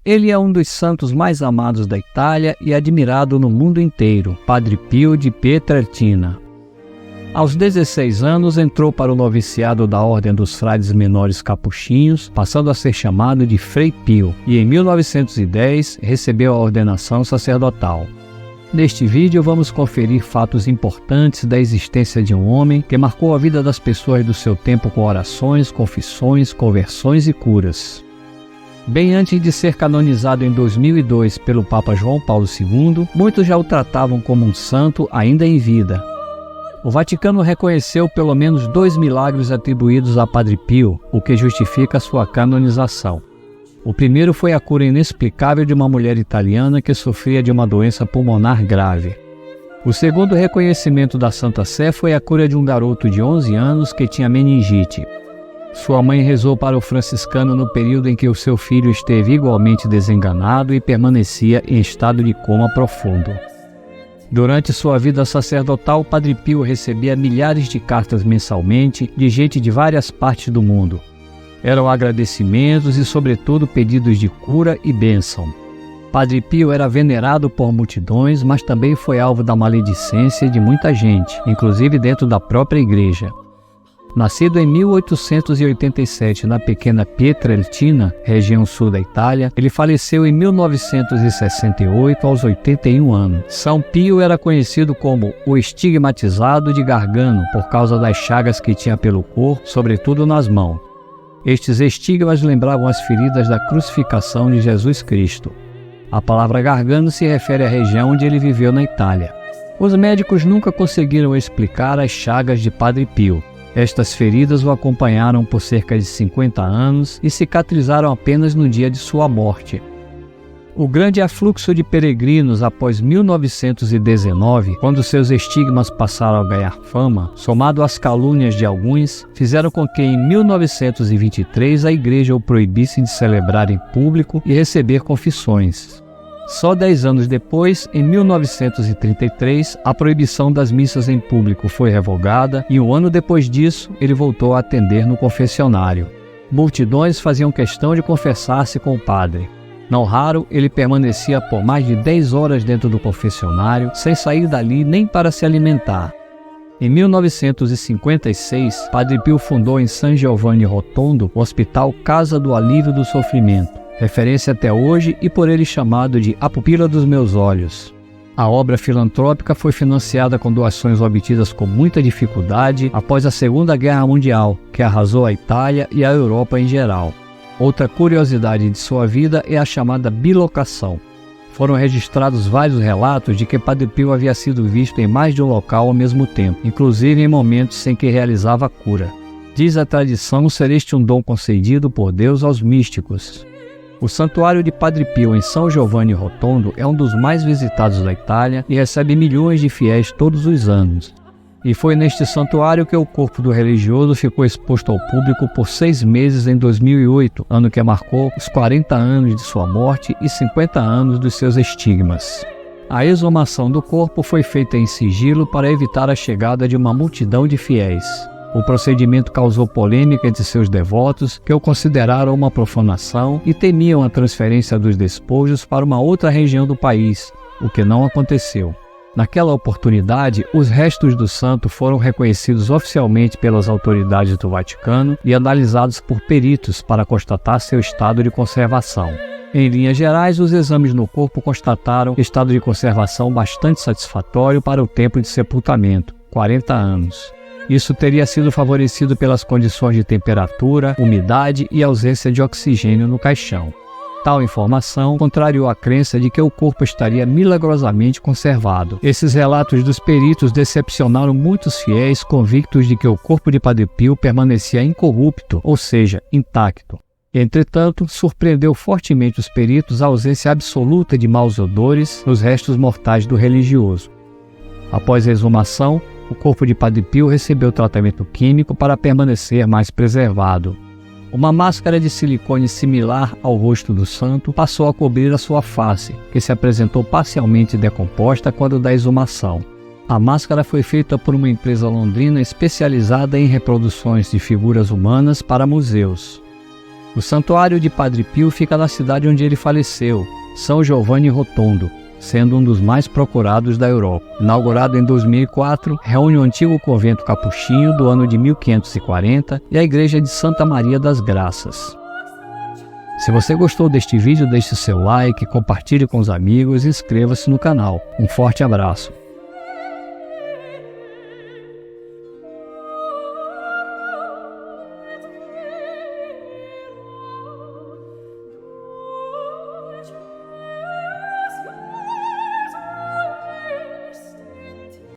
Ele é um dos santos mais amados da Itália e admirado no mundo inteiro, Padre Pio de Pietrelcina. Aos 16 anos entrou para o noviciado da Ordem dos Frades Menores Capuchinhos, passando a ser chamado de Frei Pio, e em 1910 recebeu a ordenação sacerdotal. Neste vídeo vamos conferir fatos importantes da existência de um homem que marcou a vida das pessoas do seu tempo com orações, confissões, conversões e curas. Bem antes de ser canonizado em 2002 pelo Papa João Paulo II, muitos já o tratavam como um santo ainda em vida. O Vaticano reconheceu pelo menos 2 milagres atribuídos a Padre Pio, o que justifica sua canonização. O primeiro foi a cura inexplicável de uma mulher italiana que sofria de uma doença pulmonar grave. O segundo reconhecimento da Santa Sé foi a cura de um garoto de 11 anos que tinha meningite. Sua mãe rezou para o franciscano no período em que o seu filho esteve igualmente desenganado e permanecia em estado de coma profundo. Durante sua vida sacerdotal, Padre Pio recebia milhares de cartas mensalmente de gente de várias partes do mundo. Eram agradecimentos e, sobretudo, pedidos de cura e bênção. Padre Pio era venerado por multidões, mas também foi alvo da maledicência de muita gente, inclusive dentro da própria igreja. Nascido em 1887 na pequena Pietrelcina, região sul da Itália, ele faleceu em 1968 aos 81 anos. São Pio era conhecido como o estigmatizado de Gargano por causa das chagas que tinha pelo corpo, sobretudo nas mãos. Estes estigmas lembravam as feridas da crucificação de Jesus Cristo. A palavra Gargano se refere à região onde ele viveu na Itália. Os médicos nunca conseguiram explicar as chagas de Padre Pio. Estas feridas o acompanharam por cerca de 50 anos e cicatrizaram apenas no dia de sua morte. O grande afluxo de peregrinos após 1919, quando seus estigmas passaram a ganhar fama, somado às calúnias de alguns, fizeram com que em 1923 a igreja o proibisse de celebrar em público e receber confissões. Só 10 anos depois, em 1933, a proibição das missas em público foi revogada e um ano depois disso, ele voltou a atender no confessionário. Multidões faziam questão de confessar-se com o padre. Não raro, ele permanecia por mais de 10 horas dentro do confessionário, sem sair dali nem para se alimentar. Em 1956, Padre Pio fundou em San Giovanni Rotondo o Hospital Casa do Alívio do Sofrimento, referência até hoje e por ele chamado de A Pupila dos Meus Olhos. A obra filantrópica foi financiada com doações obtidas com muita dificuldade após a Segunda Guerra Mundial, que arrasou a Itália e a Europa em geral. Outra curiosidade de sua vida é a chamada bilocação. Foram registrados vários relatos de que Padre Pio havia sido visto em mais de um local ao mesmo tempo, inclusive em momentos em que realizava a cura. Diz a tradição ser este um dom concedido por Deus aos místicos. O Santuário de Padre Pio em São Giovanni Rotondo é um dos mais visitados da Itália e recebe milhões de fiéis todos os anos. E foi neste santuário que o corpo do religioso ficou exposto ao público por 6 meses em 2008, ano que marcou os 40 anos de sua morte e 50 anos dos seus estigmas. A exumação do corpo foi feita em sigilo para evitar a chegada de uma multidão de fiéis. O procedimento causou polêmica entre seus devotos, que o consideraram uma profanação e temiam a transferência dos despojos para uma outra região do país, o que não aconteceu. Naquela oportunidade, os restos do santo foram reconhecidos oficialmente pelas autoridades do Vaticano e analisados por peritos para constatar seu estado de conservação. Em linhas gerais, os exames no corpo constataram estado de conservação bastante satisfatório para o tempo de sepultamento, 40 anos. Isso teria sido favorecido pelas condições de temperatura, umidade e ausência de oxigênio no caixão. Tal informação contrariou a crença de que o corpo estaria milagrosamente conservado. Esses relatos dos peritos decepcionaram muitos fiéis convictos de que o corpo de Padre Pio permanecia incorrupto, ou seja, intacto. Entretanto, surpreendeu fortemente os peritos a ausência absoluta de maus odores nos restos mortais do religioso. Após a exumação, o corpo de Padre Pio recebeu tratamento químico para permanecer mais preservado. Uma máscara de silicone similar ao rosto do santo passou a cobrir a sua face, que se apresentou parcialmente decomposta quando da exumação. A máscara foi feita por uma empresa londrina especializada em reproduções de figuras humanas para museus. O Santuário de Padre Pio fica na cidade onde ele faleceu, São Giovanni Rotondo, sendo um dos mais procurados da Europa. Inaugurado em 2004, reúne o antigo convento capuchinho do ano de 1540 e a igreja de Santa Maria das Graças. Se você gostou deste vídeo, deixe seu like, compartilhe com os amigos e inscreva-se no canal. Um forte abraço!